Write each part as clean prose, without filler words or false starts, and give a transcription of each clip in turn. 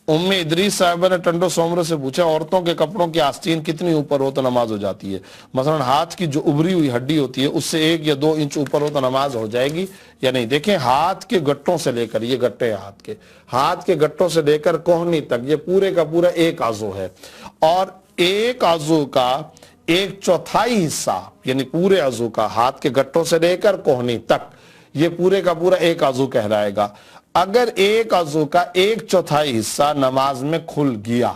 इदरीस साहिबा ने टंडो सोमरे से पूछा, औरतों के कपड़ों की आस्तीन कितनी ऊपर हो तो नमाज हो जाती है? मसलन हाथ की जो उभरी हुई हड्डी होती है उससे 1 या 2 इंच ऊपर हो तो नमाज हो जाएगी या नहीं? देखें, हाथ के गट्टों से लेकर, ये गट्टे हाथ के गट्टों से लेकर कोहनी तक, ये पूरे का पूरा एक आजू है, और एक आजू का 1/4 हिस्सा यानी पूरे आजू का, हाथ के गट्टों से लेकर कोहनी तक, ये पूरे का पूरा एक आजू कहलाएगा। अगर एक आजू का 1/4 हिस्सा नमाज में खुल गया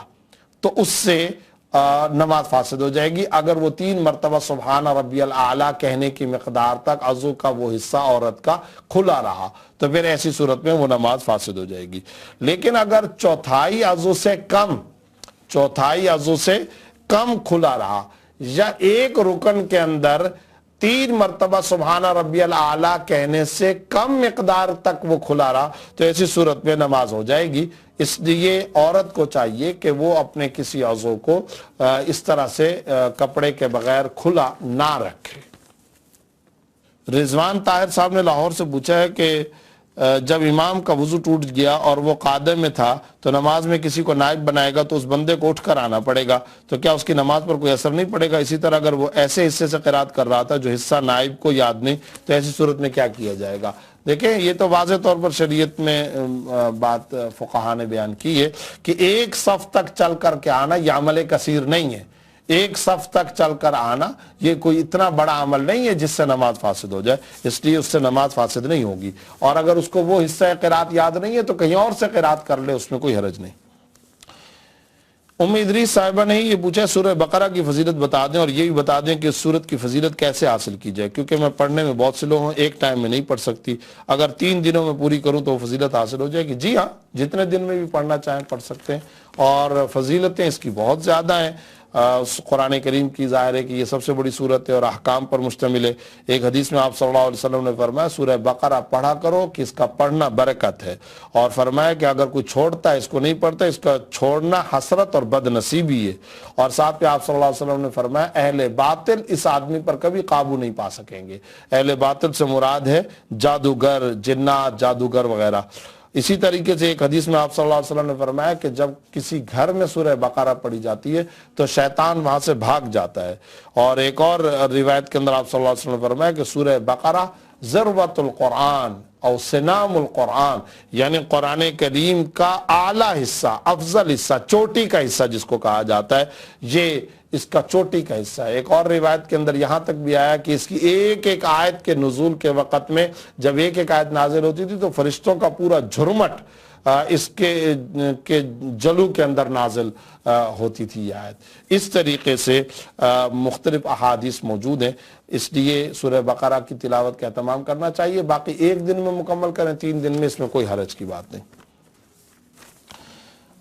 तो उससे नमाज फासिद हो जाएगी। अगर वो 3 मरतबा सुबहान रब्बियल आला कहने की मिकदार तक आजू का वो हिस्सा औरत का खुला रहा तो फिर ऐसी सूरत में वो नमाज फासिद हो जाएगी। लेकिन अगर चौथाई आजू से कम खुला रहा या एक रुकन के अंदर 3 मरतबा सुबहान रब्बियल आला कहने से कम मिकदार तक वो खुला रहा तो ऐसी सूरत में नमाज हो जाएगी। इसलिए औरत को चाहिए कि वो अपने किसी आज़ू को इस तरह से कपड़े के बगैर खुला ना रखे। रिजवान ताहिर साहब ने लाहौर से पूछा है कि जब इमाम का वुजू टूट गया और वो कादम में था तो नमाज में किसी को नाइब बनाएगा तो उस बंदे को उठकर आना पड़ेगा, तो क्या उसकी नमाज पर कोई असर नहीं पड़ेगा? इसी तरह अगर वो ऐसे हिस्से से क़िरात कर रहा था जो हिस्सा नाइब को याद नहीं, तो ऐसी सूरत में क्या किया जाएगा? देखें, ये तो वाज़ेह तौर पर शरीयत में बात फ़ुक़हा ने बयान की है कि एक सफ़ तक चल कर के आना यह अमल कसीर नहीं है। एक सफ़ तक चलकर आना ये कोई इतना बड़ा अमल नहीं है जिससे नमाज फासिद हो जाए, इसलिए उससे नमाज फासिद नहीं होगी। और अगर उसको वो हिस्सा क़िरात याद नहीं है तो कहीं और से क़िरात कर ले, उसमें कोई हरज नहीं। इदरीस साहिबा ने ये पूछा, सूरह बकरा की फजीलत बता दें और ये भी बता दें कि इस सूरत की फजीलत कैसे हासिल की जाए, क्योंकि मैं पढ़ने में बहुत स्लो हूँ, एक टाइम में नहीं पढ़ सकती। अगर 3 दिनों में पूरी करूँ तो फजीलत हासिल हो जाएगी। जी हाँ, जितने दिन में भी पढ़ना चाहें पढ़ सकते हैं, और फजीलतें इसकी बहुत ज़्यादा हैं। कुरान करीम की ज़ाहिर है कि ये सबसे बड़ी सूरत है और अहकाम पर मुश्तमिल है। एक हदीस में आप सल्लल्लाहु अलैहि वसल्लम ने फरमाया, सूरह बकरा पढ़ा करो कि इसका पढ़ना बरकत है, और फरमाया कि अगर कोई छोड़ता है, इसको नहीं पढ़ता, इसका छोड़ना हसरत और बदनसीबी है। और साथ पे आप सल्लल्लाहु अलैहि वसल्लम ने फरमाया, अहले बातिल इस आदमी पर कभी काबू नहीं पा सकेंगे। अहले बातिल से मुराद है जादूगर, जिन्नात, जादूगर वगैरह। इसी तरीके से एक हदीस में आप सल्लल्लाहु अलैहि वसल्लम ने फरमाया कि जब किसी घर में सूरह बकरा पढ़ी जाती है तो शैतान वहां से भाग जाता है। और एक और रिवायत के अंदर आप सल्लल्लाहु अलैहि वसल्लम ने फरमाया कि सूरह बकरा ज़रवतुल कुरान और सिनामुल कुरान, यानी कुरान करीम का आला हिस्सा, अफजल हिस्सा, चोटी का हिस्सा जिसको कहा जाता है, ये इसका चोटी का हिस्सा है। एक और रिवायत के अंदर यहाँ तक भी आया कि इसकी एक एक आयत के नुज़ूल के वक़्त में जब एक एक आयत नाजिल होती थी तो फरिश्तों का पूरा झुरमट इसके जलू के अंदर नाजिल होती थी ये आयत। इस तरीके से मुख्तलिफ अहादीस मौजूद हैं, इसलिए सूरह बकरा की तिलावत का एहतमाम करना चाहिए। बाकी 1 दिन में मुकम्मल करें, 3 दिन में, इसमें कोई हरज की बात नहीं।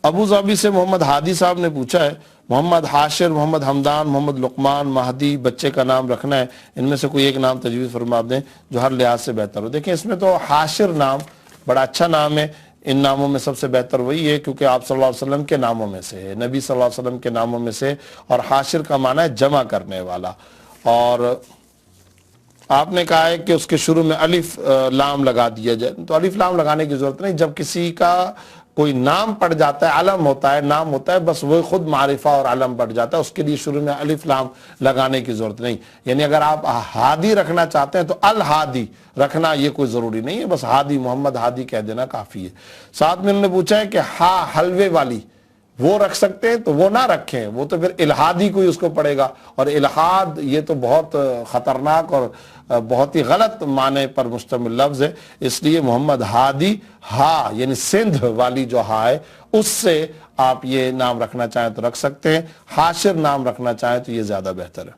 अबू ज़ाबी से मोहम्मद हादी साहब ने पूछा है, मोहम्मद हाशिर, मोहम्मद हमदान, मोहम्मद लुकमान, महदी बच्चे का नाम रखना है, इनमें से कोई एक नाम तजवीज़ फरमा दें जो हर लिहाज से बेहतर हो। देखें, इसमें तो हाशिर नाम बड़ा अच्छा नाम है। इन नामों में सबसे बेहतर वही है क्योंकि आप सल्लल्लाहु अलैहि वसल्लम के नामों में से है, नबी सल्लल्लाहु अलैहि वसल्लम के नामों में से। और हाशिर का माना है जमा करने वाला। और आपने कहा है कि उसके शुरू में अलिफ लाम लगा दिया जाए, तो अलिफ लाम लगाने की जरूरत नहीं। जब किसी का कोई नाम पड़ जाता है, अलम होता है, नाम होता है, बस वो खुद मारिफा और अलम पड़ जाता है, उसके लिए शुरू में अलिफ लाम लगाने की जरूरत नहीं। यानी अगर आप हादी रखना चाहते हैं तो अल हादी रखना ये कोई जरूरी नहीं है, बस हादी, मोहम्मद हादी कह देना काफी है। साथ में उन्होंने पूछा है कि हा हलवे वाली वो रख सकते हैं, तो वो ना रखें, वो तो फिर इल्हादी कोई उसको पड़ेगा, और इल्हाद ये तो बहुत खतरनाक और बहुत ही गलत माने पर मुश्तमिल लफ्ज है। इसलिए मोहम्मद हादी, हा यानी सिंध वाली जो हा है, उससे आप ये नाम रखना चाहें तो रख सकते हैं। हाशिर नाम रखना चाहें तो ये ज्यादा बेहतर है।